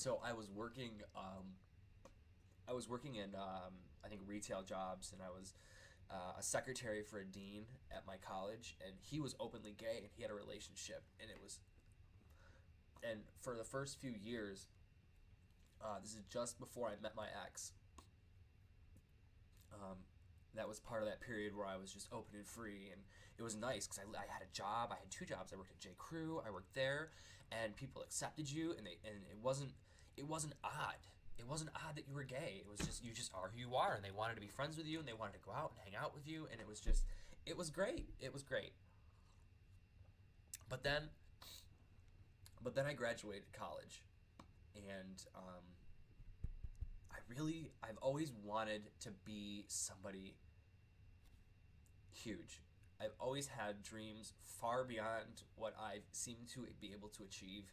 So I was working in I think retail jobs, and I was a secretary for a dean at my college, and he was openly gay, and he had a relationship, and for the first few years, this is just before I met my ex. Um, that was part of that period where I was just open and free, and it was nice because I had a job. I had two jobs. I worked at J. Crew. I worked there, and people accepted you, and it wasn't odd. It wasn't odd that you were gay. It was just you just are who you are, and they wanted to be friends with you, and they wanted to go out and hang out with you, and it was great. It was great. But then I graduated college, and I've always wanted to be somebody huge. I've always had dreams far beyond what I've seemed to be able to achieve,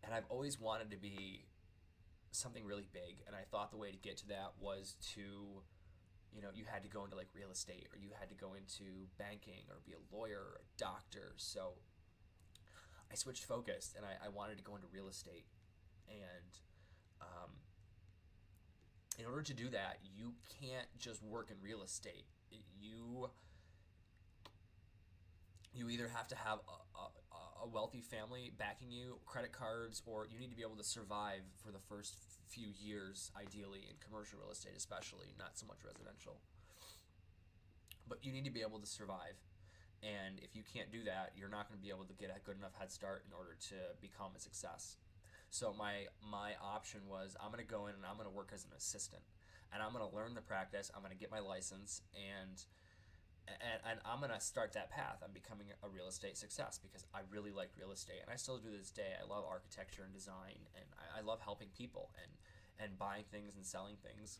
and I've always wanted to be something really big. And I thought the way to get to that was to, you had to go into like real estate, or you had to go into banking, or be a lawyer or a doctor. So I switched focus, and I wanted to go into real estate. And um, in order to do that, you can't just work in real estate. You either have to have a wealthy family backing you, credit cards, or you need to be able to survive for the first few years, ideally, in commercial real estate, especially, not so much residential. But you need to be able to survive. And if you can't do that, you're not going to be able to get a good enough head start in order to become a success. So my option was, I'm going to go in and I'm going to work as an assistant, and I'm going to learn the practice. I'm going to get my license, and I'm going to start that path. I'm becoming a real estate success because I really like real estate, and I still do to this day. I love architecture and design, and I love helping people and buying things and selling things.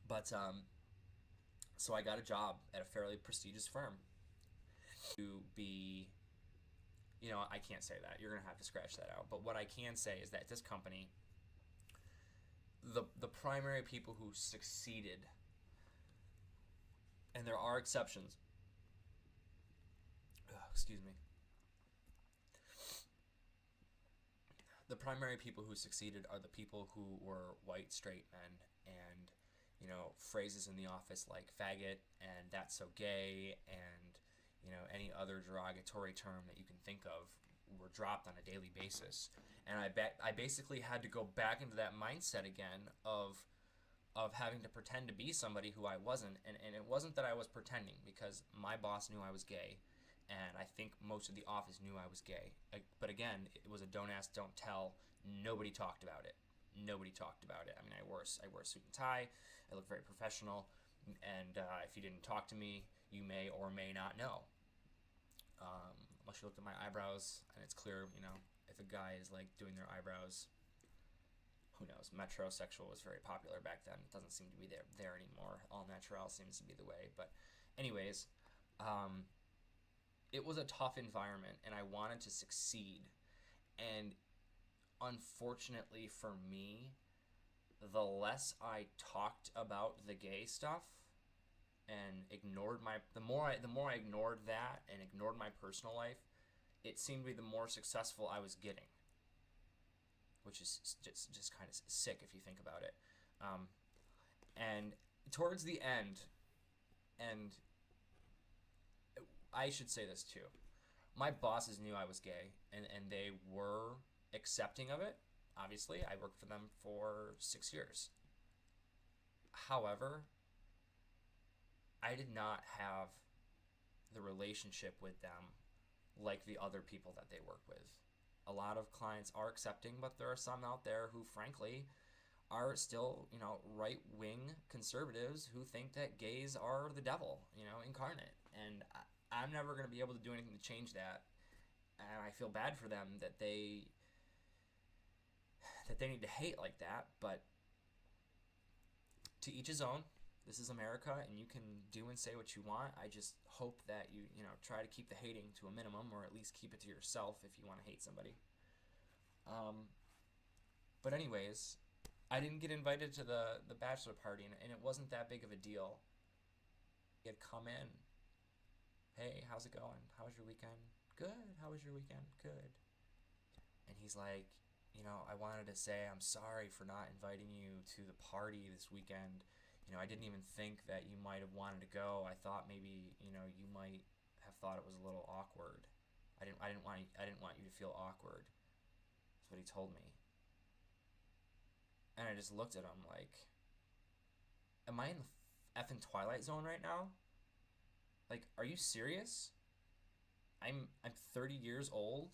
But so I got a job at a fairly prestigious firm to be, I can't say that. You're going to have to scratch that out. But what I can say is that this company, the primary people who succeeded, and there are exceptions. Excuse me. The primary people who succeeded are the people who were white straight men, and phrases in the office like faggot and that's so gay, and any other derogatory term that you can think of were dropped on a daily basis. And I basically had to go back into that mindset again of having to pretend to be somebody who I wasn't. And it wasn't that I was pretending, because my boss knew I was gay, and I think most of the office knew I was gay. But again, it was a don't ask, don't tell. Nobody talked about it. Nobody talked about it. I mean, I wore a suit and tie. I look very professional. And if you didn't talk to me, you may or may not know. Unless you looked at my eyebrows, and it's clear, if a guy is like doing their eyebrows, who knows? Metrosexual was very popular back then. It doesn't seem to be there anymore. All natural seems to be the way. But anyways, it was a tough environment, and I wanted to succeed. And unfortunately for me, the less I talked about the gay stuff and ignored the more I ignored that and ignored my personal life, it seemed to be the more successful I was getting, which is just kind of sick if you think about it. And towards the end, and I should say this too, my bosses knew I was gay, and they were accepting of it. Obviously, I worked for them for 6 years. However, I did not have the relationship with them like the other people that they work with. A lot of clients are accepting, but there are some out there who, frankly, are still, right-wing conservatives who think that gays are the devil, incarnate. And I'm never going to be able to do anything to change that. And I feel bad for them that they need to hate like that, but to each his own. This is America, and you can do and say what you want. I just hope that you try to keep the hating to a minimum, or at least keep it to yourself if you want to hate somebody. But anyways, I didn't get invited to the bachelor party, and it wasn't that big of a deal. He had come in. Hey, how's it going? How was your weekend? Good. How was your weekend? Good. And he's like, I wanted to say I'm sorry for not inviting you to the party this weekend. I didn't even think that you might have wanted to go. I thought maybe, you might have thought it was a little awkward. I didn't want you to feel awkward. That's what he told me. And I just looked at him like, am I in the effing Twilight Zone right now? Like, are you serious? I'm 30 years old.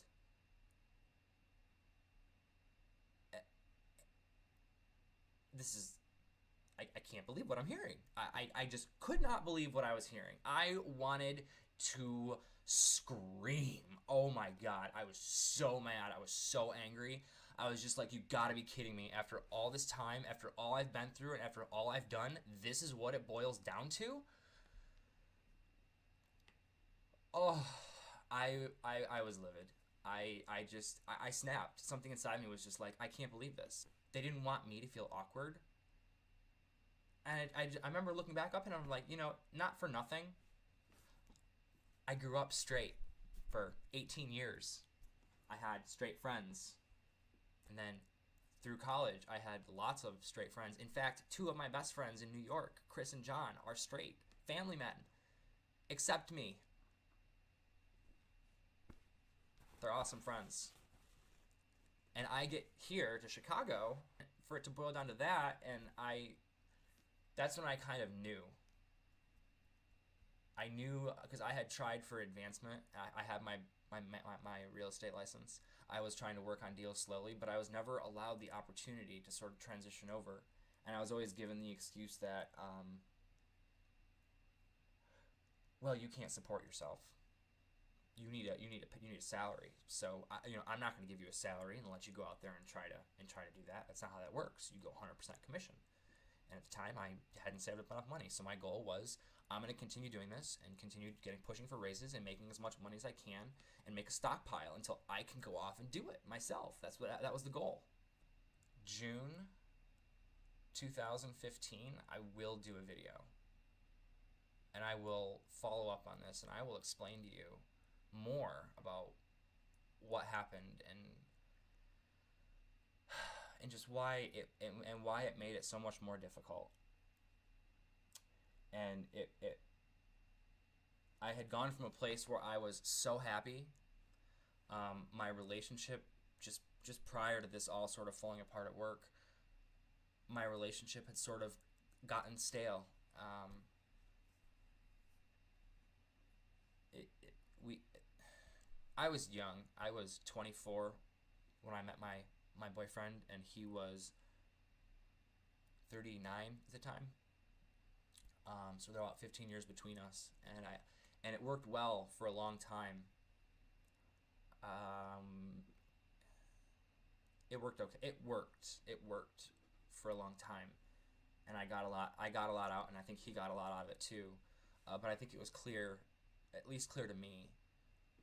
This is, I can't believe what I'm hearing. I just could not believe what I was hearing. I wanted to scream. Oh my God. I was so mad. I was so angry. I was just like, you gotta be kidding me. After all this time, after all I've been through, and after all I've done, this is what it boils down to? Oh, I was livid. I snapped. Something inside me was just like, I can't believe this. They didn't want me to feel awkward. And I remember looking back up and I'm like, not for nothing. I grew up straight for 18 years. I had straight friends. And then through college, I had lots of straight friends. In fact, two of my best friends in New York, Chris and John, are straight. Family men. Except me. They're awesome friends. And I get here to Chicago for it to boil down to that, and that's when I kind of knew. I knew because I had tried for advancement. I had my real estate license. I was trying to work on deals slowly, but I was never allowed the opportunity to sort of transition over. And I was always given the excuse that, well, you can't support yourself. You need a salary. So I'm not going to give you a salary and let you go out there and try to do that. That's not how that works. You go 100% commission. And at the time, I hadn't saved up enough money. So my goal was, I'm going to continue doing this and continue pushing for raises and making as much money as I can and make a stockpile until I can go off and do it myself. That was the goal. June 2015, I will do a video. And I will follow up on this and I will explain to you more about what happened and just why it made it so much more difficult. And I had gone from a place where I was so happy. My relationship just prior to this all sort of falling apart at work, my relationship had sort of gotten stale. I was young. I was 24 when I met my boyfriend, and he was 39 at the time. So there were about 15 years between us, and it worked well for a long time. It worked okay. It worked for a long time, and I got a lot out, and I think he got a lot out of it too. But I think it was clear, at least clear to me,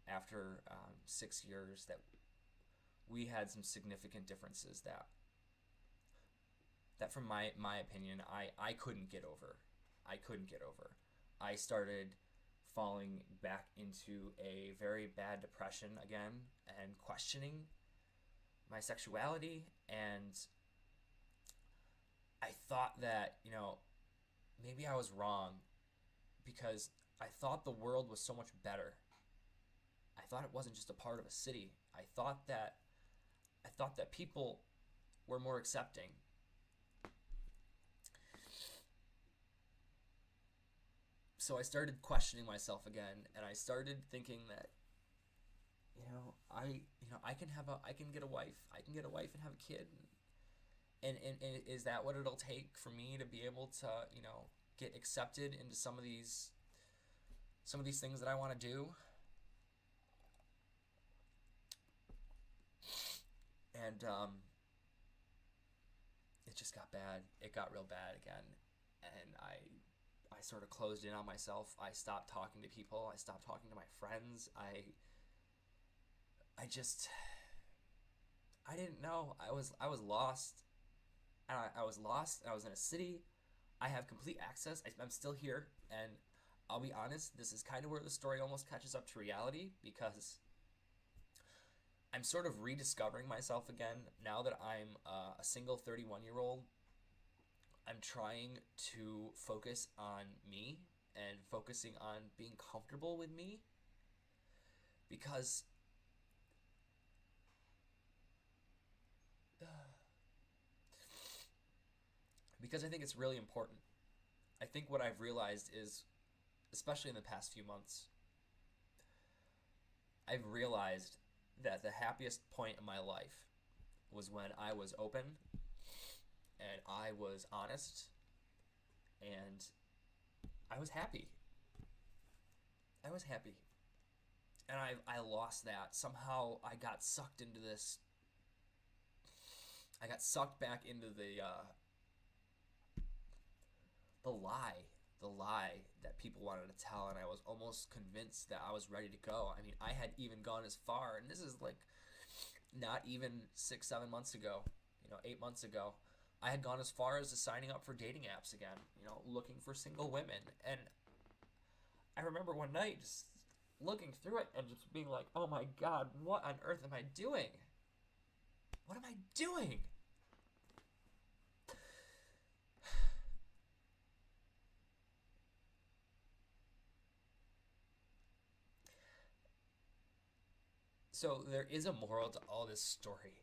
after 6 years, that we had some significant differences that from my opinion, I couldn't get over. I started falling back into a very bad depression again and questioning my sexuality, and I thought that, maybe I was wrong because I thought the world was so much better. I thought it wasn't just a part of a city. I thought that people were more accepting. So I started questioning myself again, and I started thinking that, I can get a wife. I can get a wife and have a kid. And is that what it'll take for me to be able to, get accepted into some of these things that I want to do? And it just got bad. It got real bad again. And I sort of closed in on myself. I stopped talking to people. I stopped talking to my friends. I didn't know. I was lost. And I was lost. I was in a city. I have complete access. I'm still here. And I'll be honest, this is kind of where the story almost catches up to reality, because I'm sort of rediscovering myself again now that I'm a single 31-year-old. I'm trying to focus on me and focusing on being comfortable with me because I think it's really important. I think what I've realized is, especially in the past few months, I've realized that the happiest point in my life was when I was open and I was honest and I was happy. I was happy. And I lost that. Somehow I got sucked into this. I got sucked back into the lie that people wanted to tell, and I was almost convinced that I was ready to go. I mean, I had even gone as far, and this is like not even 6-7 months ago, 8 months ago, I had gone as far as to signing up for dating apps again, looking for single women. And I remember one night just looking through it and just being like, oh my God, what on earth am I doing? What am I doing? So there is a moral to all this story.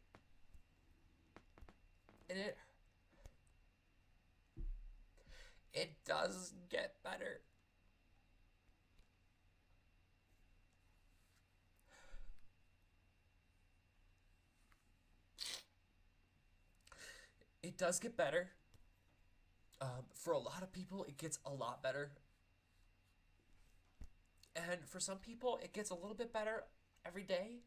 And it does get better. It does get better. For a lot of people, it gets a lot better. And for some people, it gets a little bit better every day.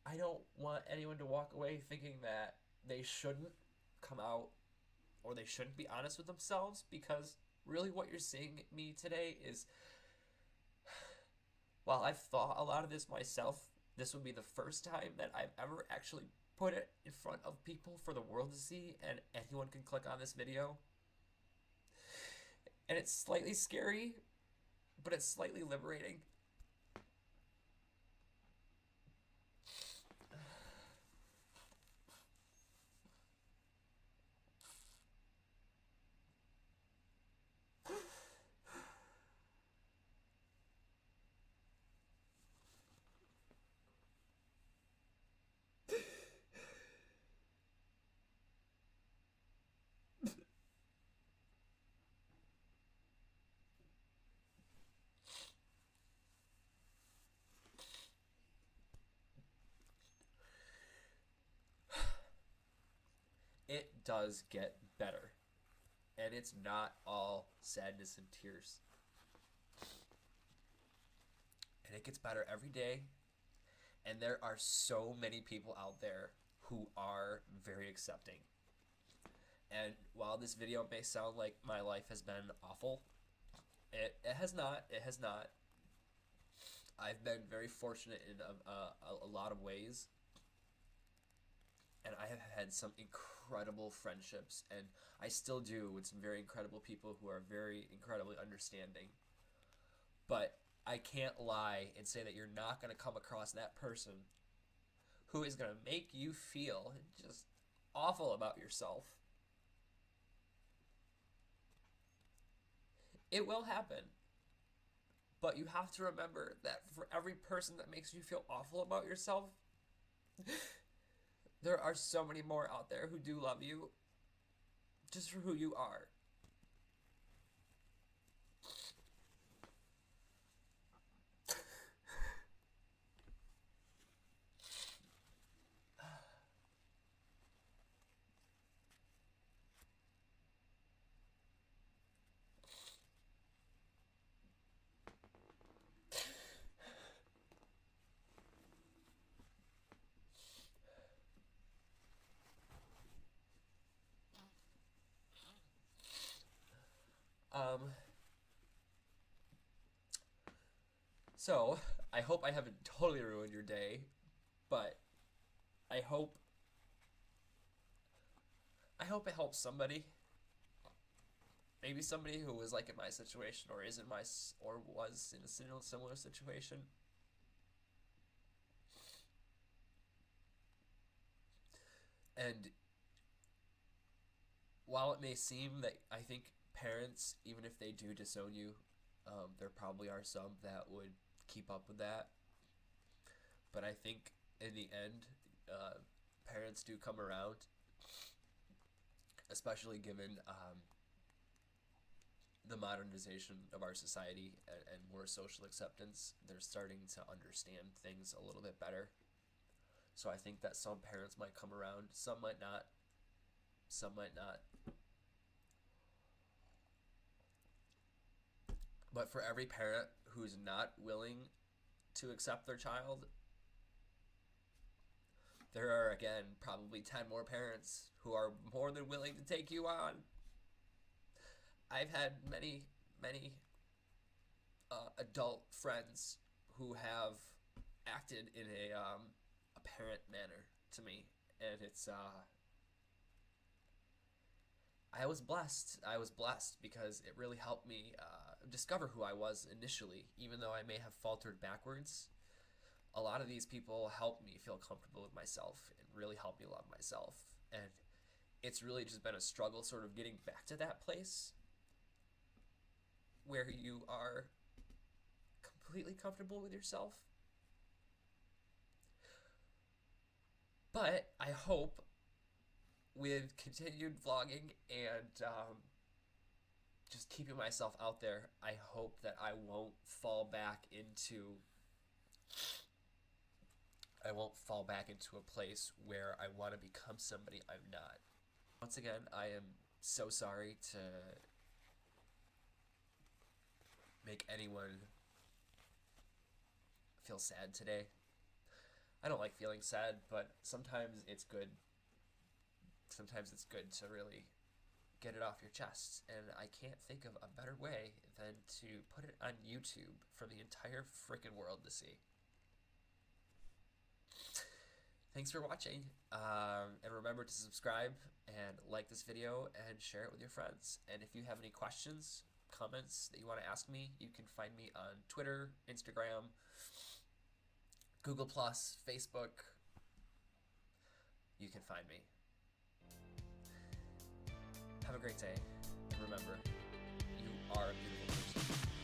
I don't want anyone to walk away thinking that they shouldn't come out or they shouldn't be honest with themselves, because really what you're seeing me today is, while I've thought a lot of this myself, this would be the first time that I've ever actually put it in front of people for the world to see, and anyone can click on this video. And it's slightly scary, but it's slightly liberating. It does get better. And it's not all sadness and tears. And it gets better every day. And there are so many people out there who are very accepting. And while this video may sound like my life has been awful, it has not. It has not. I've been very fortunate in a lot of ways. And I have had some incredible friendships, and I still do, with some very incredible people who are very incredibly understanding. But I can't lie and say that you're not going to come across that person who is going to make you feel just awful about yourself. It will happen. But you have to remember that for every person that makes you feel awful about yourself, there are so many more out there who do love you just for who you are. So, I hope I haven't totally ruined your day, but I hope it helps somebody. maybe somebody who was like in my situation or is in my or was in a similar situation. And while it may seem that I think parents, even if they do disown you, there probably are some that would keep up with that. But I think in the end, parents do come around, especially given the modernization of our society and more social acceptance. They're starting to understand things a little bit better. So I think that some parents might come around, some might not. Some might not. But for every parent who's not willing to accept their child, there are, again, probably 10 more parents who are more than willing to take you on. I've had many adult friends who have acted in a parent manner to me, and it's I was blessed because it really helped me discover who I was initially. Even though I may have faltered backwards, a lot of these people helped me feel comfortable with myself and really helped me love myself. And it's really just been a struggle sort of getting back to that place where you are completely comfortable with yourself. But I hope with continued vlogging and just keeping myself out there, I hope that I won't fall back into a place where I want to become somebody I'm not. Once again, I am so sorry to make anyone feel sad today. I don't like feeling sad, but sometimes it's good. Sometimes it's good to really get it off your chest, and I can't think of a better way than to put it on YouTube for the entire freaking world to see. Thanks for watching, and remember to subscribe and like this video and share it with your friends. And if you have any questions, comments that you want to ask me, you can find me on Twitter, Instagram, Google+, Facebook. You can find me. Have a great day, and remember, you are a beautiful person.